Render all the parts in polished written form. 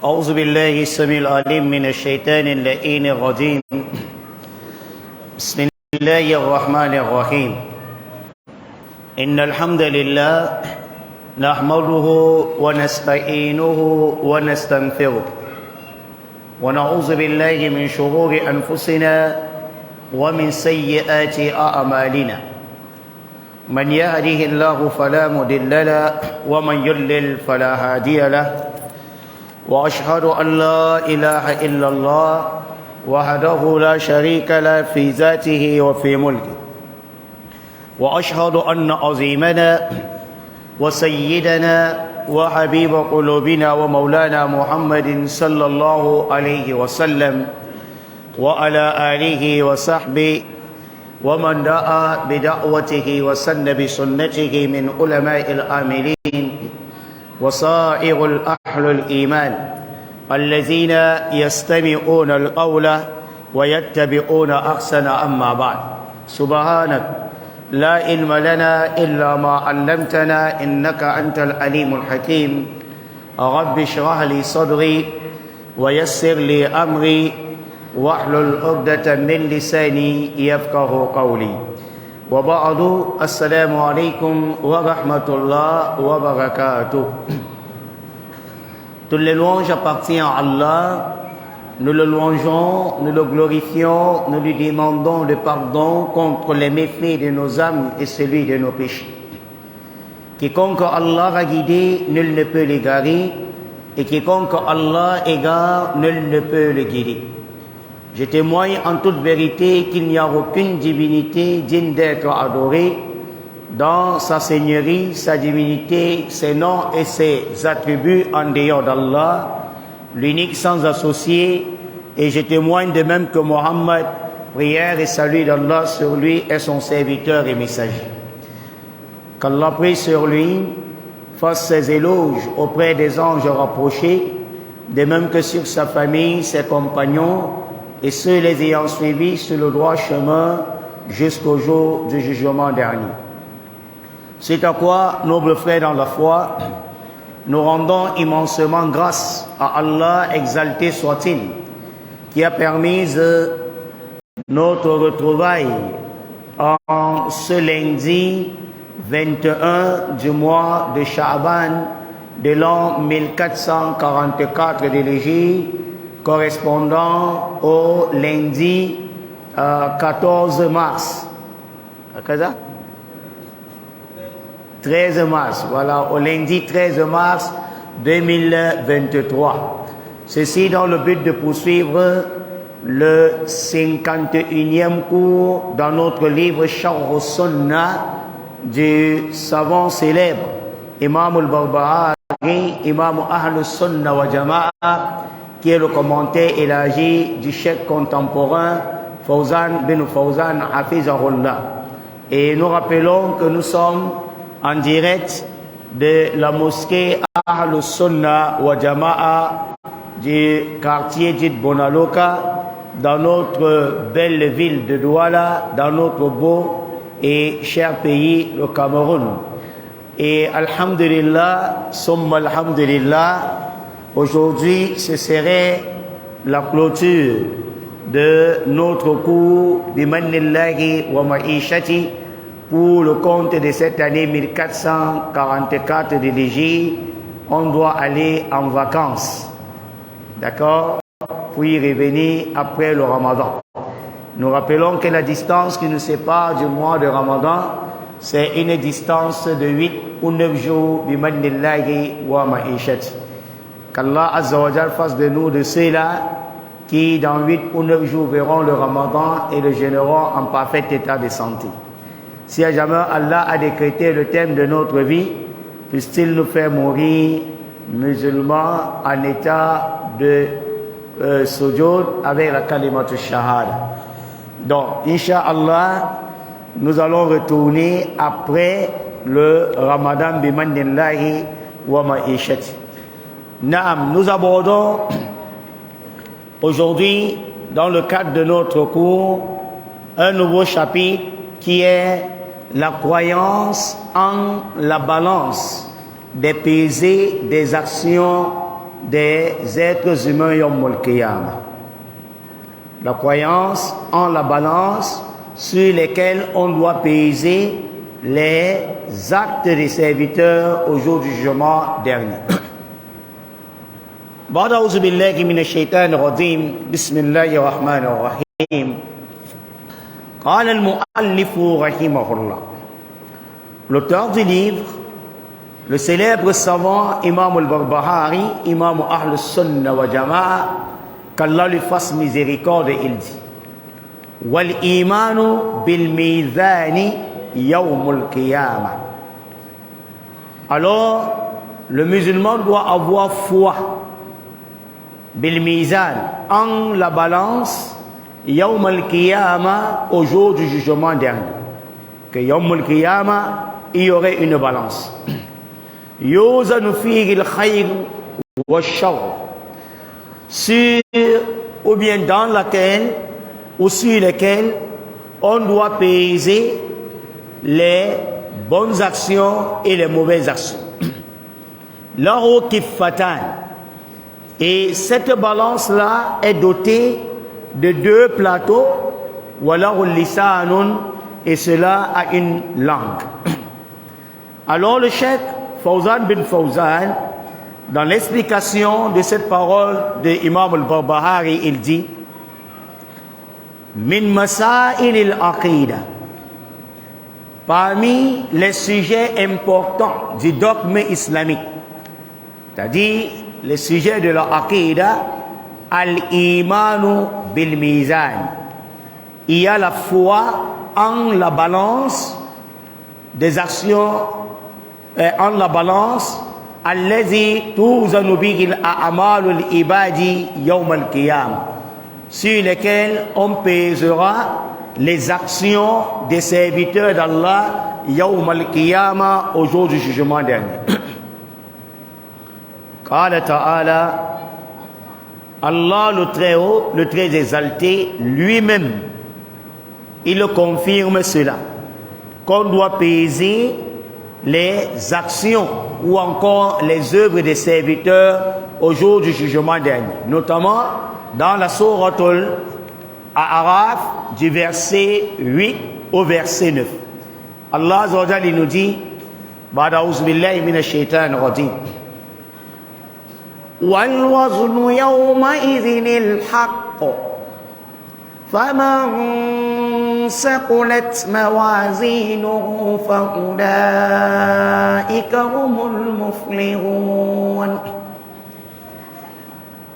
أعوذ بالله السميع العليم من الشيطان اللئيم الرجيم. بسم الله الرحمن الرحيم. إن الحمد لله نحمده ونستعينه ونستغفره ونعوذ بالله من شرور أنفسنا ومن سيئات أعمالنا. من يهده الله فلا مضل له ومن يضلل فلا هادي له. وأشهد أن لا إله إلا الله وحده لا شريك له في ذاته وفي ملكه. وأشهد أن عظيمنا وسيدنا وحبيب قلوبنا ومولانا محمد صلى الله عليه وسلم وعلى آله وصحبه ومن دعا بدعوته وسن بسنته من علماء العاملين وصائر أهل الإيمان الذين يستمعون القول ويتبعون أحسن. أما بعد، سبحانك لا علم لنا إلا ما علمتنا إنك أنت العليم الحكيم. رب اشرح لي صدري ويسر لي أمري واحلل عقدة من لساني يفقه قولي. وبعد، السلام عليكم ورحمة الله وبركاته. Toutes les louanges appartiennent à Allah. Nous le louangeons, nous le glorifions, nous lui demandons le pardon contre les méfaits de nos âmes et celui de nos péchés. Quiconque Allah a guidé, nul ne peut l'égarer, et quiconque Allah égare, nul ne peut le guider. Je témoigne en toute vérité qu'il n'y a aucune divinité digne d'être adorée dans sa seigneurie, sa divinité, ses noms et ses attributs en dehors d'Allah, l'unique sans associé, et je témoigne de même que Mohammed, prière et salut d'Allah sur lui, est son serviteur et messager. Qu'Allah prie sur lui, fasse ses éloges auprès des anges rapprochés, de même que sur sa famille, ses compagnons, et ceux les ayant suivis sur le droit chemin jusqu'au jour du jugement dernier. C'est à quoi, nobles frères dans la foi, nous rendons immensément grâce à Allah, exalté soit-il, qui a permis notre retrouvaille en ce lundi 21 du mois de Sha'ban de l'an 1444 de l'Hégire, correspondant au lundi 14 mars. 13 mars, voilà, au lundi 13 mars 2023. Ceci dans le but de poursuivre le 51e cours dans notre livre Sharh Sunnah du savant célèbre Imam al-Barbahari, Imam Ahl Sunnah wa Jama'a, qui est le commentaire élargi du cheikh contemporain Fawzan bin Fawzan Hafizahullah. Et nous rappelons que nous sommes en direct de la mosquée Ahl Sunnah wa Jama'a du quartier dit Bonaloka, dans notre belle ville de Douala, dans notre beau et cher pays, le Cameroun. Et alhamdulillah, summa alhamdulillah, aujourd'hui, ce serait la clôture de notre cours Bimanillahi wa Ma'ishati pour le compte de cette année 1444 de l'Hégire. On doit aller en vacances, d'accord, puis revenir après le Ramadan. Nous rappelons que la distance qui nous sépare du mois de Ramadan, c'est une distance de 8 ou 9 jours Bimanillahi wa Ma'ishati. Qu'Allah Azza wa Jal fasse de nous de ceux-là qui dans 8 ou 9 jours verront le Ramadan et le jeûneront en parfait état de santé. Si à jamais Allah a décrété le thème de notre vie, puisse-t-il nous faire mourir musulmans en état de sujoud avec la kalimatu shahada. Donc, Inch'Allah, nous allons retourner après le Ramadan bimanillahi wa ma'ishati. Naam, nous abordons aujourd'hui, dans le cadre de notre cours, un nouveau chapitre qui est la croyance en la balance des pesées des actions des êtres humains Yawmul Qiyamah. La croyance en la balance sur lesquels on doit peser les actes des serviteurs au jour du jugement dernier. بعد أعوذ بالله من الشيطان الرجيم بسم الله الرحمن الرحيم قال المؤلف رحمه الله. L'auteur du livre, le célèbre savant Imam al-Barbahari, Imam Ahl al-Sunnah wa Jama'a, qu'Allah lui fasse miséricorde, il dit wal imanu bil mizani yawmul qiyamah. Alors le musulman doit avoir foi bil mizan, en la balance, yawmul qiyamah, au jour du jugement dernier. Que yawmul qiyamah, il y aurait une balance. Yuzanu fihi al-khayr wa sharr, sur ou bien dans laquelle ou sur lesquelles on doit peser les bonnes actions et les mauvaises actions. Lahu kiffatan, et cette balance-là est dotée de deux plateaux, walahu lisanun, et cela a une langue. Alors le cheikh Fawzan bin Fawzan, dans l'explication de cette parole de Imam al-Barbahari, il dit min masail al-aqida, parmi les sujets importants du dogme islamique, c'est-à-dire les sujets de la aqida, al-imanu bil mizan, il y a la foi en la balance des actions, en la balance allazi tuzanu bihi al-a'malu al-ibadi yawm al-qiyamah, sur lesquels on pèsera les actions des serviteurs d'Allah yawm al-qiyamah, au jour du jugement dernier. Qala ta'ala, Allah le très haut, le très exalté, lui-même, il confirme cela, qu'on doit peser les actions ou encore les œuvres des serviteurs au jour du jugement dernier, notamment dans la souratul A'raf, du verset 8 au verset 9. Allah Azza wa Jalla nous dit ba'da a'udhu billahi minash shaitanir rajim wal waznu yawma idhinil haqq فمن ثقلت موازينه فأولئك هم المفلحون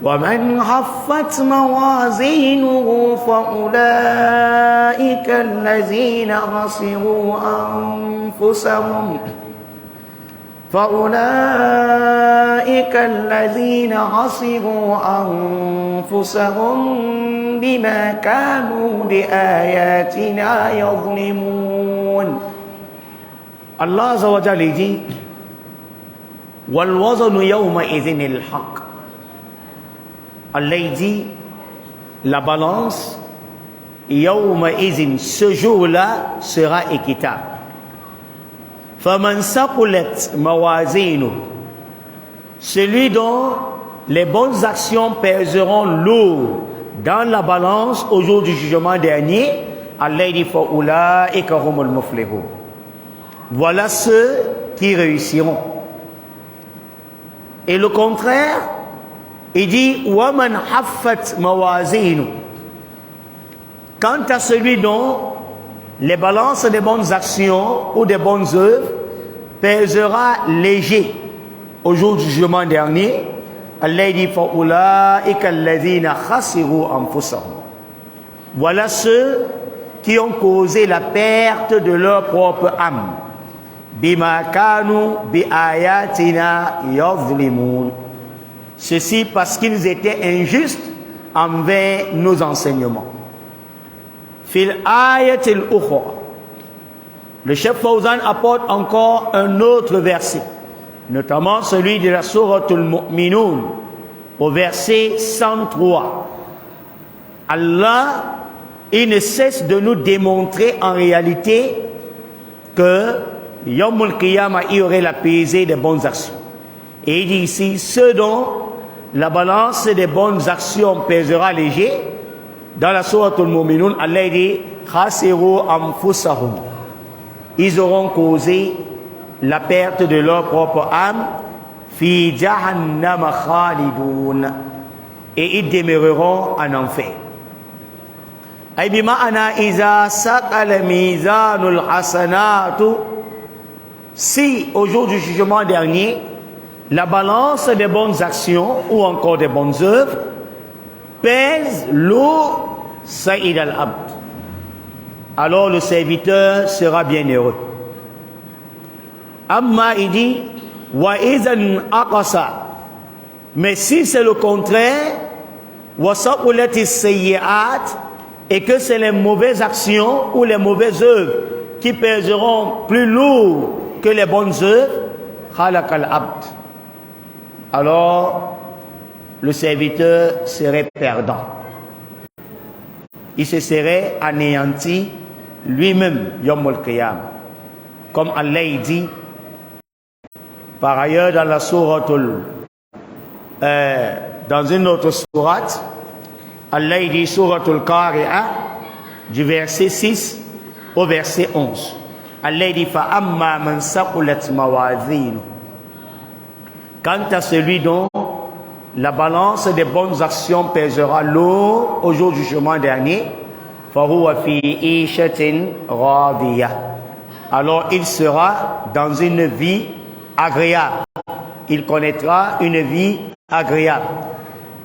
ومن خفت موازينه فأولئك الذين خسروا أنفسهم بما كانوا بآياتنا يظلمون. Allah Azza wa Jalla dit wal waznu yawma idhinil haqq. Allah dit la balance yawma idhin, ce jour-là sera équitable. Faman saqulat mawazinu, celui dont les bonnes actions pèseront lourd dans la balance au jour du jugement dernier, Allah dit fa ulaika humul muflihun, voilà ceux qui réussiront. Et le contraire, il dit wa man haffat mawazinu, quant à celui dont les balances des bonnes actions ou des bonnes œuvres pèsera léger au jour du jugement dernier, Allah dit fa ulaika alladhina khasiru anfusahum, voilà ceux qui ont causé la perte de leur propre âme, bima kanu bi ayatina yadhlimun, ceci parce qu'ils étaient injustes envers nos enseignements. Fil ayatil ukhra, le chef Fawzan apporte encore un autre verset, notamment celui de la souratul Mu'minun, au verset 103. Allah, il ne cesse de nous démontrer en réalité que Yawmul Qiyamah, il y aurait la pesée des bonnes actions. Et il dit ici, ceux dont la balance des bonnes actions pèsera léger. Dans la sourate Al-Mu'minun, Allah dit khasiru anfusahum. Ils auront causé la perte de leur propre âme. Fi jahannam khalidun. Et ils demeureront en enfer. Ay bima'ana iza saqala mizanul hasanatu. Si au jour du jugement dernier, la balance des bonnes actions ou encore des bonnes œuvres pèse lourd, Saïd al-Abd, alors le serviteur sera bien heureux. Amma il dit wa izan aqasa, mais si c'est le contraire, wa saqulati sayyi'at, et que c'est les mauvaises actions ou les mauvaises œuvres qui pèseront plus lourd que les bonnes œuvres, khalaqal abd, alors le serviteur serait perdant. Il se serait anéanti lui-même, Yawm al-Qiyam. Comme Allah dit, par ailleurs dans la sourate, dans une autre sourate, Allah dit, sourate al-Qari'ah, du verset 6 au verset 11. Allah dit, فَأَمَّا مَنْ سَقُلَتْ مَوَازِينُ. Quant à celui dont la balance des bonnes actions pèsera lourd au jour du jugement dernier, فَهُوَ فِي عِيشَةٍ رَاضِيَةٍ. Alors il sera dans une vie agréable. Il connaîtra une vie agréable.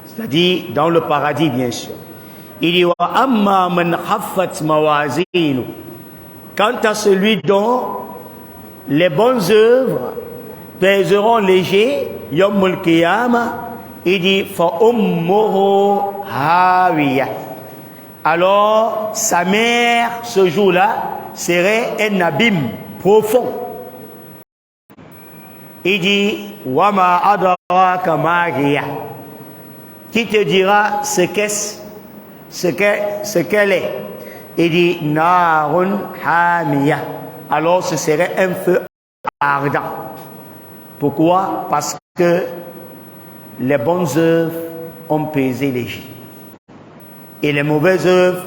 C'est-à-dire dans le paradis, bien sûr. Il dit وَأَمَّا مَنْ خَفَّتْ مَوَازِينُ. Quant à celui dont les bonnes œuvres pèseront léger, Yawm al-Qiyamah, il dit فَأُمُّهُ هَاوِيَةٌ. Alors sa mère ce jour-là serait un abîme profond. Il dit وَمَا أَدْرَاكَ مَا هِيَ. Qui te dira ce qu'elle est? Il dit narun hamiya. Alors ce serait un feu ardent. Pourquoi? Parce que les bonnes œuvres ont pesé léger et les mauvaises œuvres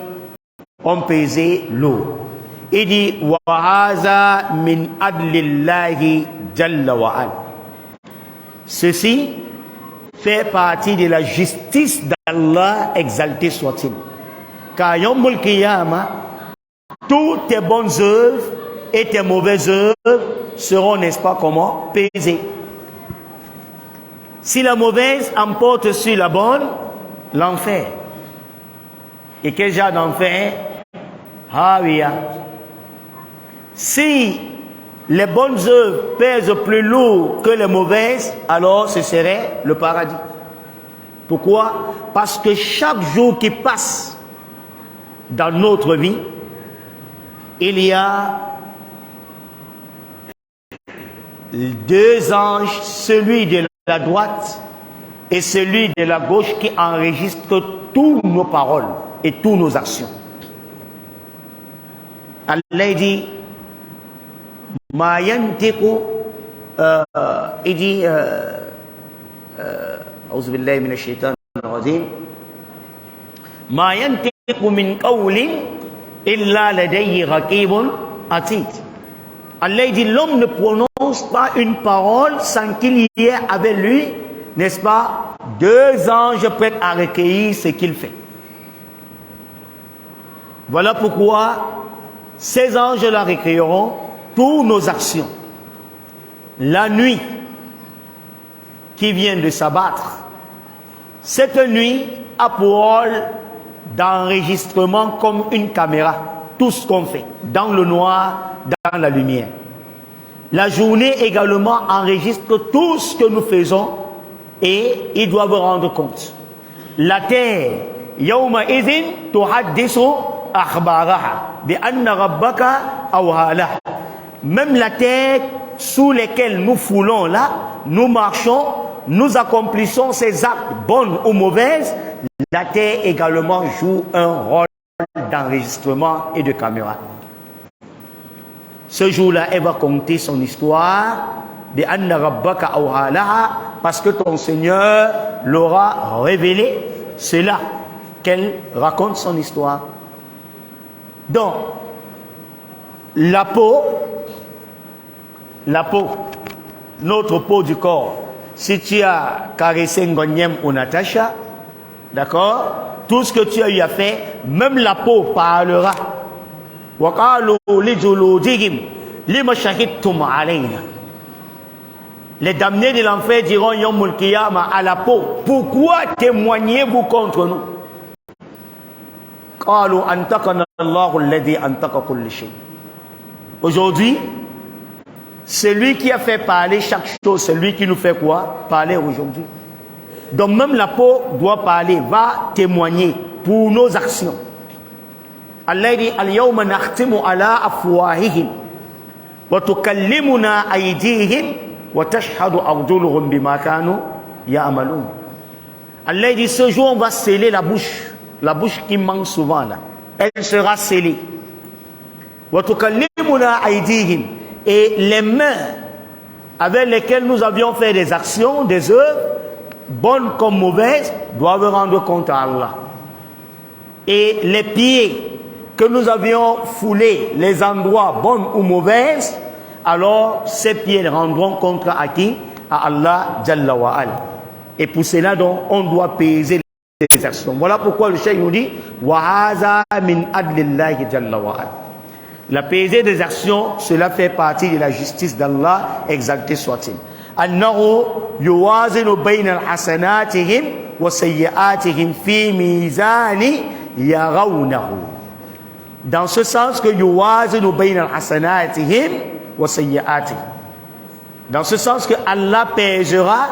ont pesé lourd. Il dit wa haza min adlillahi jalla wa ala. Ceci fait partie de la justice d'Allah, exalté soit-il. Car Yawm al-Qiyamah, toutes tes bonnes œuvres et tes mauvaises œuvres seront, n'est-ce pas, comment, pesées. Si la mauvaise emporte sur la bonne, l'enfer. Et quel genre d'enfer? Hawiya. Si les bonnes œuvres pèsent plus lourd que les mauvaises, alors ce serait le paradis. Pourquoi? Parce que chaque jour qui passe dans notre vie, il y a deux anges, celui de la droite et celui de la gauche, qui enregistrent toutes nos paroles et toutes nos actions. Allah dit Ma yantiqu, il dit أعوذ بالله من الشيطان الرجيم ما ينطق من قول إلا لديه رقيب عتيد. Allah dit l'homme ne prononce pas une parole sans qu'il y ait avec lui, n'est-ce pas, deux anges prêts à recueillir ce qu'il fait. Voilà pourquoi ces anges-là recueilleront toutes nos actions. La nuit qui vient de s'abattre, cette nuit a pour rôle d'enregistrement comme une caméra, tout ce qu'on fait, dans le noir, dans la lumière. La journée également enregistre tout ce que nous faisons et ils doivent rendre compte. La terre, yawma idhin tuhaddisu akhbaraha bi anna rabbaka awhalaha. Même la terre sous lesquelles nous foulons là, nous marchons, nous accomplissons ces actes, bonnes ou mauvaises, la terre également joue un rôle d'enregistrement et de caméra. Ce jour-là, elle va compter son histoire de Anna Rabbaka Awhalaha, parce que ton Seigneur l'aura révélé. C'est là qu'elle raconte son histoire. Donc, la peau, notre peau du corps, si tu as caressé Ngonyem ou Natacha, d'accord, tout ce que tu as eu à faire, même la peau parlera. Les damnés de l'enfer diront Yomul Kiyama à la peau, pourquoi témoignez-vous contre nous? Aujourd'hui, celui qui a fait parler chaque chose, c'est lui qui nous fait quoi? Parler aujourd'hui. Donc même la peau doit parler, va témoigner pour nos actions. Allah dit al-yawma nakhtimu ala afwahihim wa tukallimuna aydihim wa tashhadu arjuluhum bima kanu ya'malun. Allah dit ce jour on va sceller la bouche qui manque souvent là. Elle sera scellée. Wa tukallimuna aydihim, et les mains avec lesquelles nous avions fait des actions, des œuvres, bonnes comme mauvaises, doivent rendre compte à Allah. Et les pieds que nous avions foulés, les endroits bonnes ou mauvaises, alors ces pieds rendront compte à qui? À Allah Jalla wa Ala. Et pour cela donc, on doit peser les actions. Voilà pourquoi le cheikh nous dit wa haza min adlillahi Jalla wa Ala. La pesée des actions, cela fait partie de la justice d'Allah, exalté soit-il. Annahu yuwazinu bayna hasanatihim wa sayyi'atihim fi mizani yarawnahu. Dans ce sens que yuwazinu bayna hasanatihim wa sayyi'atihim. Dans ce sens que Allah pèsera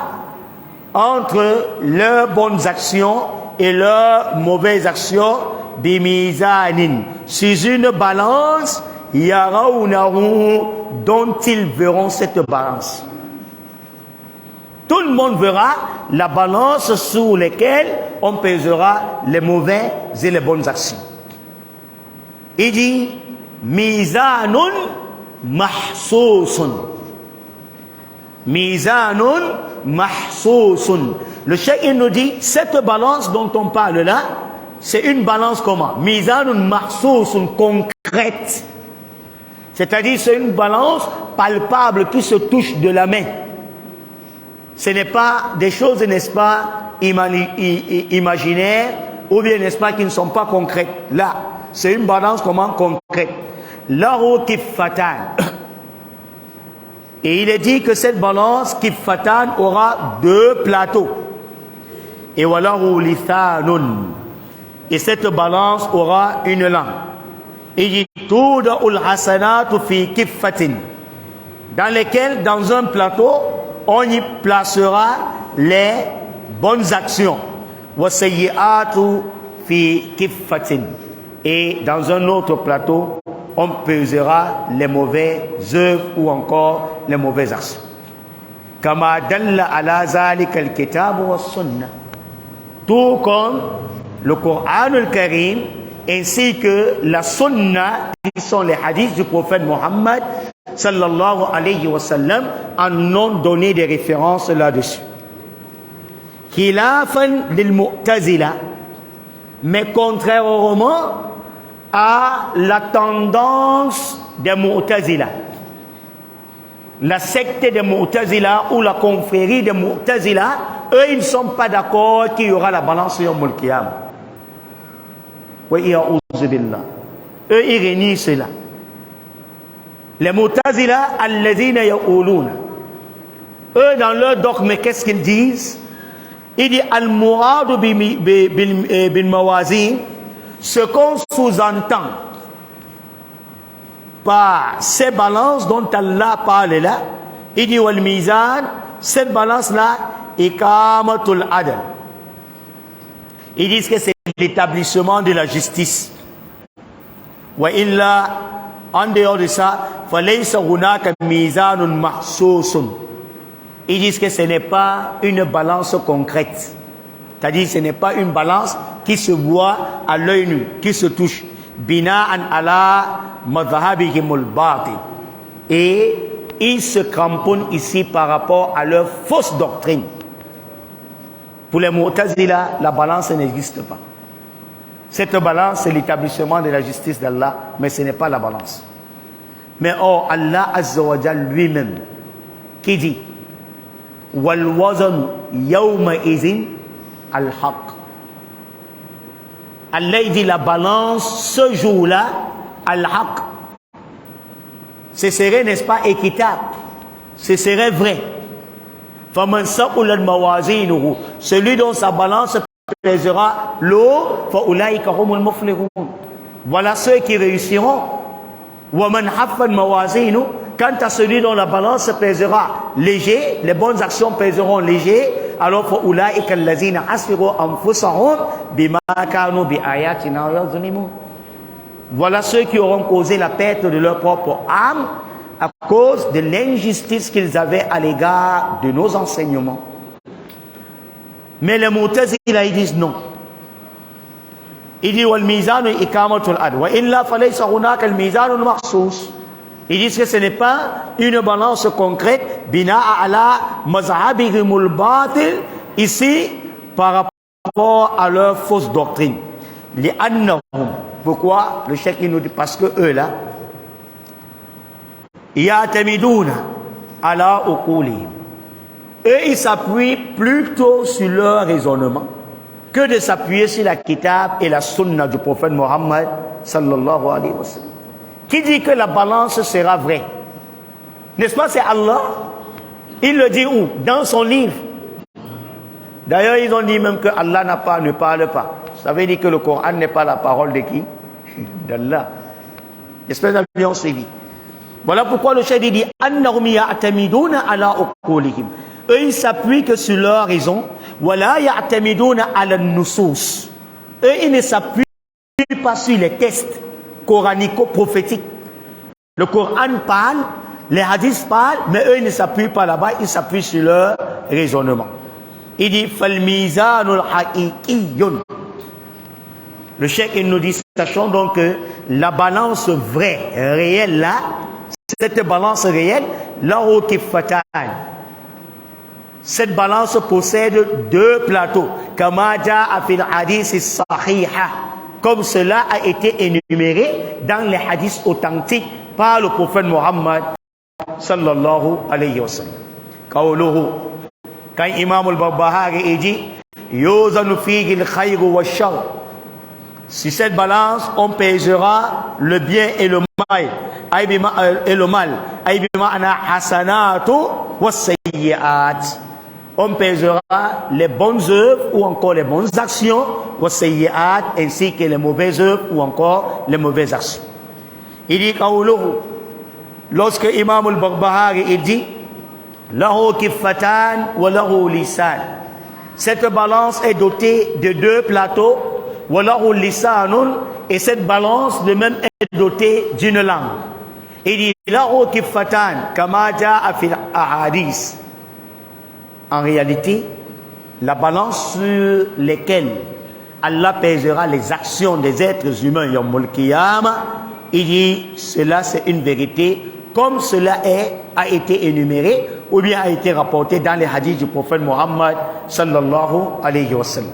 entre leurs bonnes actions et leurs mauvaises actions bimizanin, sur une balance yarawnahu, dont ils verront cette balance. Tout le monde verra la balance sur laquelle on pèsera les mauvais et les bonnes actions. Il dit mizanun mahsusun. Mizanun mahsusun. Le cheikh nous dit cette balance dont on parle là, c'est une balance comment? Mizanun mahsusun, concrète. C'est-à-dire c'est une balance palpable qui se touche de la main. Ce n'est pas des choses, n'est-ce pas, imaginaires, ou bien, n'est-ce pas, qui ne sont pas concrètes. Là, c'est une balance comment? Concrète. Lahu kiffatan. Et il est dit que cette balance kiffatan aura deux plateaux. Et walahu lithanun. Et cette balance aura une langue. Et il dit tuda'ul hasanatu fi kiffatin, dans lesquelles, dans un plateau, on y placera les bonnes actions. Wa sayyi'atu fi kiffatin. Et dans un autre plateau, on pesera les mauvaises œuvres ou encore les mauvaises actions. Kama dalla ala zalika al-kitab wa sunnah. Tout comme le Coran al-Karim ainsi que la sunna, qui sont les hadiths du prophète Mohammed sallallahu alayhi wa sallam, en ont donné des références là-dessus. Khilafan lil mu'tazila, mais contrairement à la tendance des mu'tazila, la secte des mu'tazila ou la confrérie des mu'tazila, eux ils ne sont pas d'accord qu'il y aura la balance sur Yawmul Qiyamah. Oui, eux ils renient cela. Les mu'tazila alladhina yaquluna, eux dans leur dogme, qu'est-ce qu'ils disent? Ils disent al-muradu bil mawazin, ce qu'on sous-entend par ces balances dont Allah parle là, il dit wal mizan, cette balance là, iqamatul adl. Ils disent que c'est l'établissement de la justice. Wa illa, en dehors de ça, falaysa hunaka mizanun mahsusun. Ils disent que ce n'est pas une balance concrète. C'est-à-dire ce n'est pas une balance qui se voit à l'œil nu, qui se touche. Bina'an ala madhhabihimul batil. Et ils se cramponnent ici par rapport à leur fausse doctrine. Pour les Mu'tazila, la balance n'existe pas. Cette balance, c'est l'établissement de la justice d'Allah, mais ce n'est pas la balance. Mais oh, Allah Azza wa Jal lui-même, qui dit Wal wazan yawma izin al-haq. Allah dit la balance ce jour-là, al-haq. Ce serait, n'est-ce pas, équitable. Ce serait vrai. فَمَنْ سَقُلَتْ مَوَازِينُهُ. Celui dont sa balance pèsera l'eau, فَأُولَٰئِكَ هُمُ الْمُفْلِحُونَ. Voilà ceux qui réussiront. وَمَنْ حَفَّتْ مَوَازِينُهُ. Quant à celui dont la balance pèsera léger, les bonnes actions pèseront léger, alors فَأُولَٰئِكَ الَّذِينَ حَسِرُوا أَنفُسَهُمْ بِمَا كَانُوا بِآيَاتِنَا يَظْلِمُونَ. Voilà ceux qui auront causé la perte de leur propre âme à cause de l'injustice qu'ils avaient à l'égard de nos enseignements. Mais les Mu'tazila, ils disent non. Ils disent wal mizanu ikamatul ad wa illa falaysa hunaka al mizanu al makhsus. Ils disent que ce n'est pas une balance concrète bina'a ala mazhabihimul batil ici par rapport à leur fausse doctrine. Li'annahum. Pourquoi? Le cheikh nous dit parce que eux là ya'tamiduna ala uqulihim. Eux ils s'appuient plutôt sur leur raisonnement que de s'appuyer sur la kitab et la sunna du prophète Mohammed sallallahu alayhi wa sallam. Qui dit que la balance sera vraie? N'est-ce pas, c'est Allah? Il le dit où? Dans son livre. D'ailleurs, ils ont dit même que Allah ne parle pas. Ça veut dire que le Coran n'est pas la parole de qui? D'Allah. J'espère que nous avons suivi. Voilà pourquoi le cheikh dit annahum ya'tamiduna ala uqulihim. Eux ils s'appuient que sur leur raison. Wala ya'tamiduna ala nusus. Eux ils ne s'appuient pas sur les textes coranico-prophétiques. Le Coran parle, les hadiths parlent, mais eux ils ne s'appuient pas là-bas, ils s'appuient sur leur raisonnement. Il dit fal mizanul haqiqiyyun. Le cheikh il nous dit sachons donc que la balance vraie, réelle là, cette balance réelle, là-haut kifatan. Cette balance possède deux plateaux. Kama ja'a fil hadith sahiha. Comme cela a été énuméré dans les hadiths authentiques par le prophète Mohammed sallallahu alayhi wa sallam. Qawluhu. Quand Imam al-Barbahari dit yuzanu fihi al-khayr wa ash-shar. Sur cette balance, on pèsera le bien et le mal. Et le mal. On pèsera les bonnes œuvres ou encore les bonnes actions, ainsi que les mauvaises œuvres ou encore les mauvaises actions. Il dit lorsque Imam al-Barbahari il dit lahu kiffatan wa lahu lisan. Cette balance est dotée de deux plateaux. Wallahu lisanun, et cette balance de même est dotée d'une langue. Il dit lahu kiffatan kama ja'a fil ahadith. En réalité, la balance sur laquelle Allah pèsera les actions des êtres humains yawmul qiyamah, il dit cela c'est une vérité comme cela a été énuméré ou bien a été rapporté dans les hadiths du prophète Mohammed sallallahu alayhi wa sallam.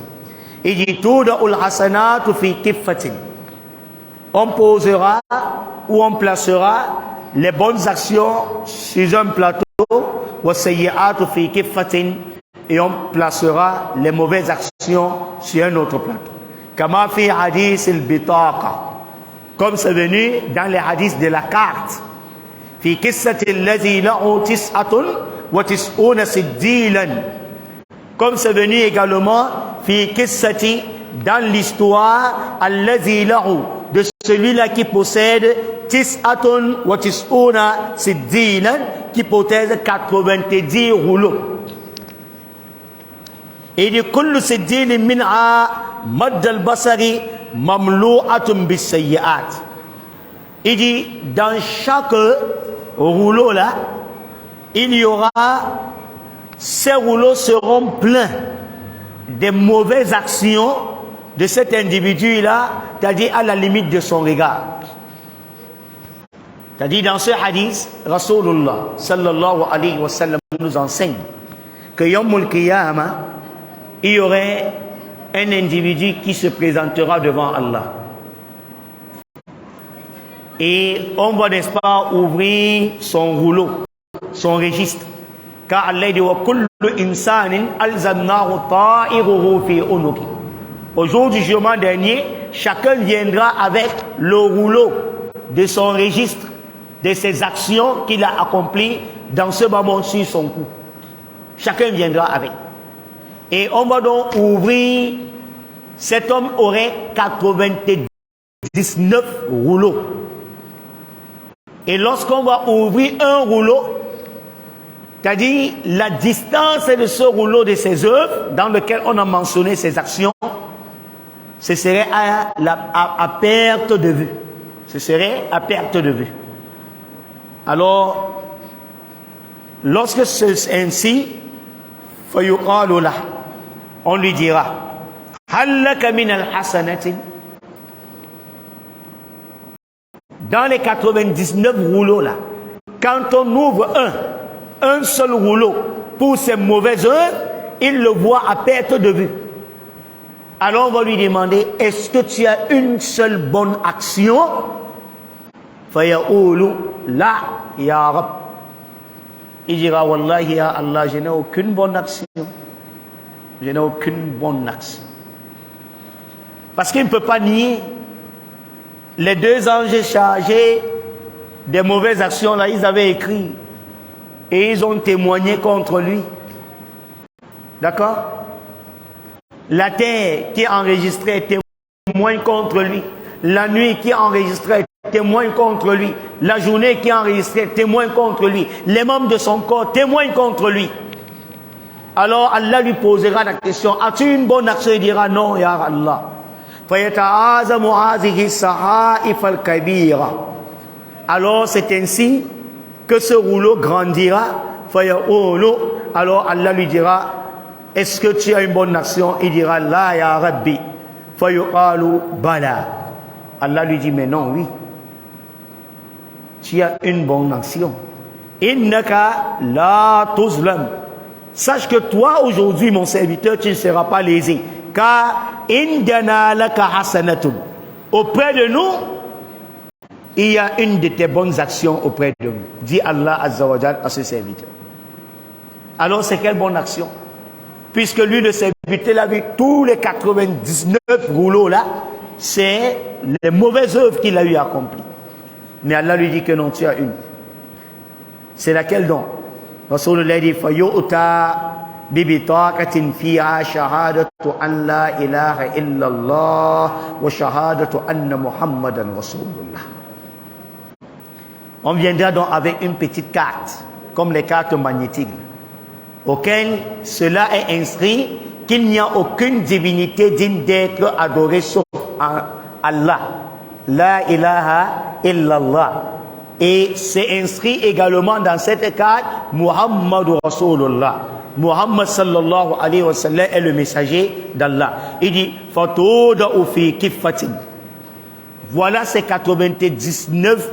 Il dit tuda'ul hasanatu fi kiffatin. On posera ou on placera les bonnes actions sur un plateau, wa sayyi'atu fi kiffatin, et on placera les mauvaises actions sur un autre plateau. Kama fi hadith al-bitaqa, comme c'est venu dans les hadiths de la carte. Fi qissati allazi lahu tis'atun wa tis'una siddilan. Comme c'est venu également fi qissati dans l'histoire allazi lahu, de celui-là qui possède tis'atun wa tis'una siddilan, qui possède 90 rouleaux. Et dit kullu siddin min'a madd al-basari mamlu'atun bis-sayyi'at. Il dit dans chaque rouleau là, il y aura, ces rouleaux seront pleins des mauvaises actions de cet individu-là, c'est-à-dire à la limite de son regard. C'est-à-dire dans ce hadith, Rasulullah sallallahu alayhi wa sallam nous enseigne que Yawmul Qiyamah, il y aurait un individu qui se présentera devant Allah. Et on va, n'est-ce pas, ouvrir son rouleau, son registre. Car Allah dit au jour du jugement dernier, chacun viendra avec le rouleau de son registre, de ses actions qu'il a accomplies dans ce moment sur son cou. Chacun viendra avec. Et on va donc ouvrir, cet homme aurait 99 rouleaux. Et lorsqu'on va ouvrir un rouleau, c'est-à-dire la distance de ce rouleau de ses œuvres, dans lequel on a mentionné ses actions, ce serait à perte de vue. Ce serait à perte de vue. Alors, lorsque c'est ainsi, on lui dira, dans les 99 rouleaux là, quand on ouvre un seul rouleau pour ses mauvaises œuvres, il le voit à perte de vue. Alors on va lui demander, est-ce que tu as une seule bonne action? La ya Rab. Il dira, Wallahi ya Allah, je n'ai aucune bonne action. Je n'ai aucune bonne action. Parce qu'il ne peut pas nier. Les deux anges chargés des mauvaises actions, là, ils avaient écrit. Et ils ont témoigné contre lui. D'accord? La terre qui enregistrait témoigne contre lui. La nuit qui enregistrait témoigne contre lui. La journée qui enregistrait témoigne contre lui. Les membres de son corps témoignent contre lui. Alors Allah lui posera la question, as-tu une bonne action? Il dira non, ya Allah. Alors c'est ainsi que ce rouleau grandira. Alors Allah lui dira, est-ce que tu as une bonne action? Il dira la ya Rabbi. Bala. Allah lui dit, mais non, oui. Tu as une bonne action. Innaka la tuzlam. Sache que toi, aujourd'hui, mon serviteur, tu ne seras pas lésé. Car indana laka hasanatun. Auprès de nous, il y a une de tes bonnes actions auprès de nous. Dit Allah Azza wa Jal à ce serviteur. Alors, c'est quelle bonne action? Puisque lui, le serviteur, a vu tous les 99 rouleaux là, c'est les mauvaises œuvres qu'il a eu accomplies. Mais Allah lui dit que non, tu as une. C'est laquelle donc? Rasulullah dit, fayu'ta bibitaqatin fiha shahadatu an la ilaha illallah wa shahadatu anna Muhammadan Rasulullah. On viendra donc avec une petite carte, comme les cartes magnétiques, auquel cela est inscrit qu'il n'y a aucune divinité digne d'être adorée sauf Allah. La ilaha illallah. Et c'est inscrit également dans cette carte Muhammad Rasulullah. Muhammad sallallahu alayhi wa sallam est le messager d'Allah. Il dit Fatouda fi kifatin. Voilà ces 99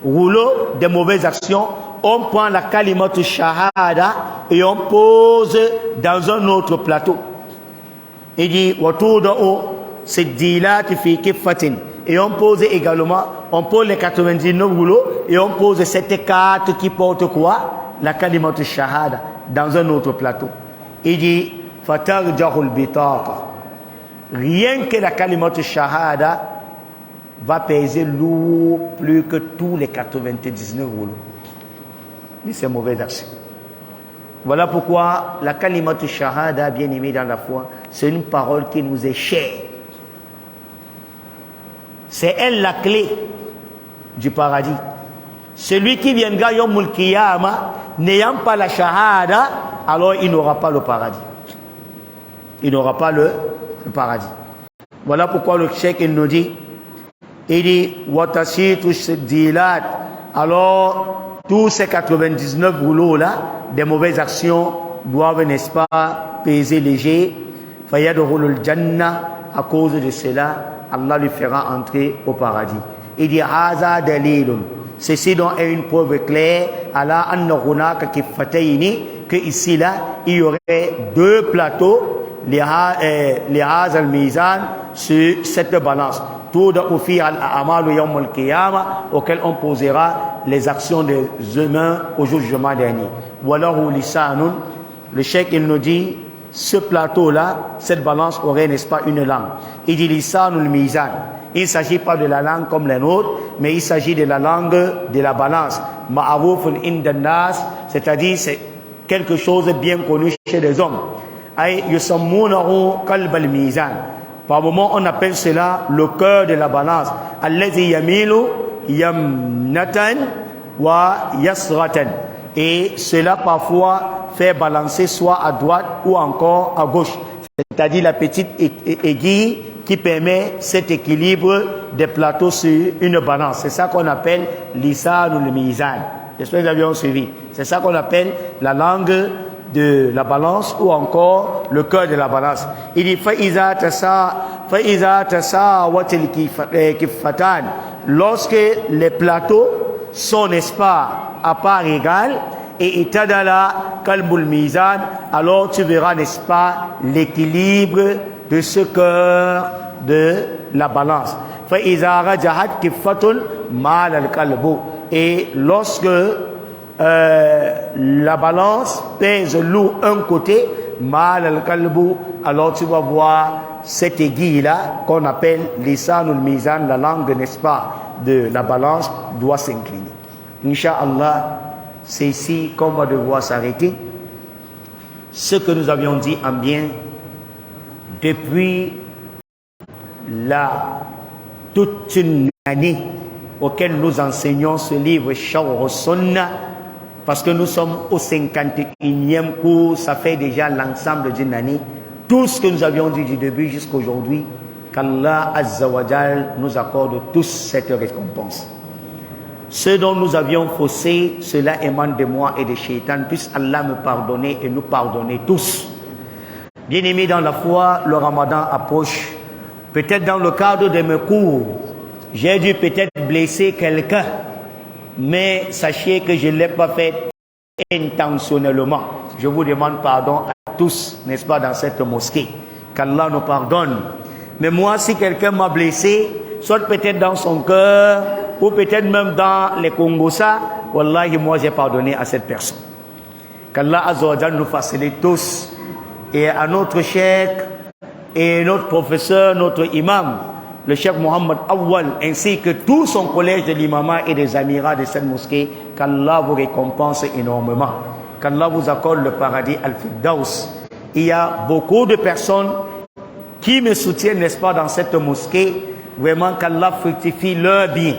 rouleaux de mauvaises actions. On prend la kalimatu shahada et on pose dans un autre plateau. Il dit Watouda siddilat fi kifatin. Et on pose également, on pose les 99 rouleaux et on pose cette carte qui porte quoi? La kalimatu shahada dans un autre plateau. Il dit fatarjahul bitaqa. Rien que la kalimatu shahada va peser lourd plus que tous les 99 rouleaux. Et c'est mauvaise action. Voilà pourquoi la kalimatu shahada, bien aimé dans la foi, c'est une parole qui nous est chère. C'est elle la clé du paradis. Celui qui viendra Yawmul Qiyamah, n'ayant pas la shahada, alors il n'aura pas le paradis. Il n'aura pas le paradis. Voilà pourquoi le cheikh il nous dit, il dit, Watasitu Siddilat. Alors, tous ces 99 rouleaux là, des mauvaises actions, doivent, n'est-ce pas, peser léger. Fayadhulul Jannah, à cause de cela, Allah lui fera entrer au paradis. Il dit Haza dalilun. Ceci donc est une preuve claire. Ala anna hunaka kifataini, que ici là, il y aurait deux plateaux, les haz al-mizan, sur cette balance. Tout de oufir al-amal yawm al-qiyamah, auquel on posera les actions des humains au jour du jugement dernier. Wallahu lisanun, le cheikh il nous dit, ce plateau-là, cette balance aurait, n'est-ce pas, une langue. Il dit lisanul mizan. Il ne s'agit pas de la langue comme les nôtres, mais il s'agit de la langue de la balance. Ma'arufun inda nas, c'est-à-dire c'est quelque chose de bien connu chez les hommes. Ay yusammunahu qalb al-mizan. Par moment, on appelle cela le cœur de la balance. Allazi yamilu yamnatan wa yasratan. Et cela parfois fait balancer soit à droite ou encore à gauche. C'est-à-dire la petite aiguille qui permet cet équilibre des plateaux sur une balance. C'est ça qu'on appelle lisan ou le mizan. J'espère que vous avez suivi. C'est ça qu'on appelle la langue de la balance ou encore le cœur de la balance. Il dit fa'iza tasawatil kifatan. Lorsque les plateaux sont, n'est-ce pas, à part égale, et itadala kalbul mizan, alors tu verras, n'est-ce pas, l'équilibre de ce cœur de la balance. Fa'iza rajahat kifatun mal al kalbu. Et lorsque la balance pèse lourd un côté, mal al kalbu, alors tu vas voir cette aiguille-là qu'on appelle lisanul mizan, la langue, n'est-ce pas, de la balance, doit s'incliner. Inch'Allah, c'est ici qu'on va devoir s'arrêter. Ce que nous avions dit en bien depuis toute une année auquel nous enseignons ce livre Sharh Sunnah, parce que nous sommes au 51e cours, ça fait déjà l'ensemble d'une année. Tout ce que nous avions dit du début jusqu'à aujourd'hui, qu'Allah Azza wa Jal nous accorde tous cette récompense. Ce dont nous avions faussé, cela émane de moi et de Shaitan. Puisse Allah me pardonner et nous pardonner tous. Bien-aimés dans la foi, le Ramadan approche. Peut-être dans le cadre de mes cours, j'ai dû peut-être blesser quelqu'un, mais sachez que je ne l'ai pas fait intentionnellement. Je vous demande pardon à tous, n'est-ce pas, dans cette mosquée. Qu'Allah nous pardonne. Mais moi, si quelqu'un m'a blessé, soit peut-être dans son cœur, ou peut-être même dans les Congosa, wallahi, moi j'ai pardonné à cette personne. Qu'Allah Azza wa Jal nous facilite tous. Et à notre cheikh, et notre professeur, notre imam, le cheikh Mohammed Awwal, ainsi que tout son collège de l'imama et des amirats de cette mosquée, qu'Allah vous récompense énormément. Qu'Allah vous accorde le paradis Al-Firdaus. Il y a beaucoup de personnes qui me soutiennent, n'est-ce pas, dans cette mosquée. Vraiment, qu'Allah fructifie leur bien.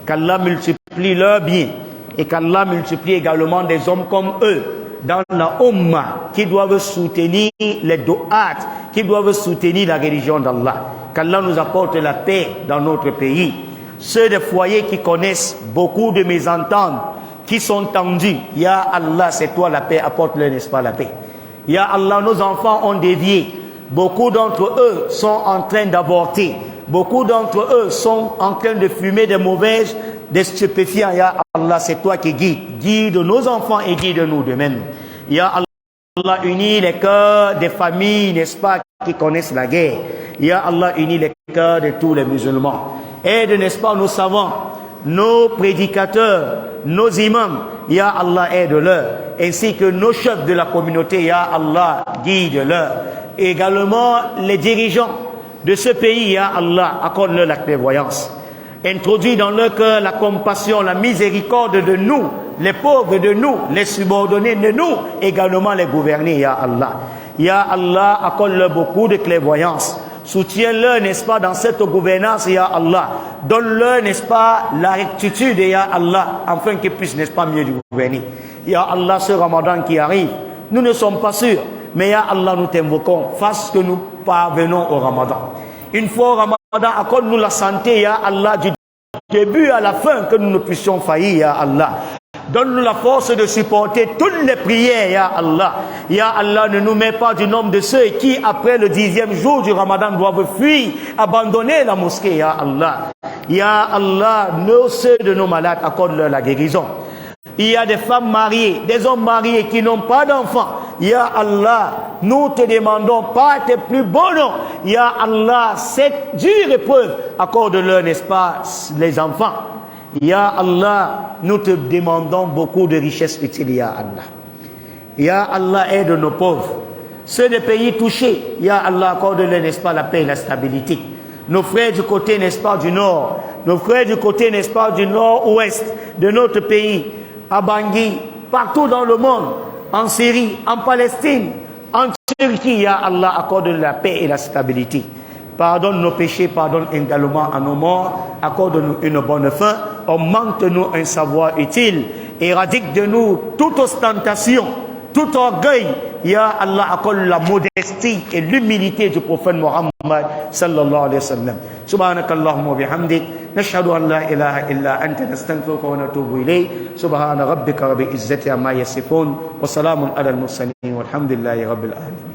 Qu'Allah multiplie leur bien. Et qu'Allah multiplie également des hommes comme eux dans la Ummah qui doivent soutenir les du'at, qui doivent soutenir la religion d'Allah. Qu'Allah nous apporte la paix dans notre pays. Ceux des foyers qui connaissent beaucoup de mésententes, qui sont tendus, Ya Allah, c'est toi la paix, apporte-leur, n'est-ce pas, la paix. Ya Allah, nos enfants ont dévié. Beaucoup d'entre eux sont en train d'avorter. Beaucoup d'entre eux sont en train de fumer des stupéfiants. Ya Allah, c'est toi qui guides. Guide nos enfants et guide-nous de même. Ya Allah, unis les cœurs des familles, n'est-ce pas, qui connaissent la guerre. Ya Allah, unis les cœurs de tous les musulmans. Aide, n'est-ce pas, nos savants, nos prédicateurs, nos imams. Ya Allah, aide-leur. Ainsi que nos chefs de la communauté. Ya Allah, guide-leur. Également les dirigeants de ce pays, Ya Allah, accorde-leur la clairvoyance. Introduis dans leur cœur la compassion, la miséricorde de nous, les pauvres de nous, les subordonnés de nous, également les gouvernés, Ya Allah. Ya Allah, accorde-leur beaucoup de clairvoyance. Soutiens-leur, n'est-ce pas, dans cette gouvernance, Ya Allah. Donne-leur, n'est-ce pas, la rectitude, Ya Allah, afin qu'ils puissent, n'est-ce pas, mieux gouverner. Ya Allah, ce Ramadan qui arrive, nous ne sommes pas sûrs, mais Ya Allah, nous t'invoquons, fasse que nous parvenons au Ramadan. Une fois au Ramadan, accorde-nous la santé, Ya Allah, du début à la fin, que nous ne puissions faillir, Ya Allah. Donne-nous la force de supporter toutes les prières, Ya Allah. Ya Allah, ne nous mets pas du nombre de ceux qui, après le 10e jour du Ramadan, doivent fuir, abandonner la mosquée, Ya Allah. Ya Allah, ceux de nos malades, accorde-leur la guérison. Il y a des femmes mariées, des hommes mariés qui n'ont pas d'enfants. Ya Allah, nous te demandons par tes plus beaux noms. Ya Allah, cette dure épreuve, accorde-leur, n'est-ce pas, les enfants. Ya Allah, nous te demandons beaucoup de richesses utiles, Ya Allah. Ya Allah, aide nos pauvres. Ceux des pays touchés, Ya Allah, accorde-leur, n'est-ce pas, la paix et la stabilité. Nos frères du côté, n'est-ce pas, du nord, nos frères du côté, n'est-ce pas, du nord-ouest de notre pays, à Bangui, partout dans le monde, en Syrie, en Palestine, en Turquie, Ya Allah, accorde la paix et la stabilité. Pardonne nos péchés, pardonne également à nos morts, accorde-nous une bonne fin, augmente-nous un savoir utile, éradique de nous toute ostentation, tout orgueil. Ya Allah, accorde la modestie et l'humilité du prophète Mohammed sallallahu alayhi wa sallam. Subhanakallahumma wa bihamdik, nashhadu an la ilaha illa anta, nastaghfiruka wa natubu ilayk. Subhana rabbika rabbil izzati amma yasifun, wa salamun ala al-mursalin, walhamdulillahi rabbil alamin.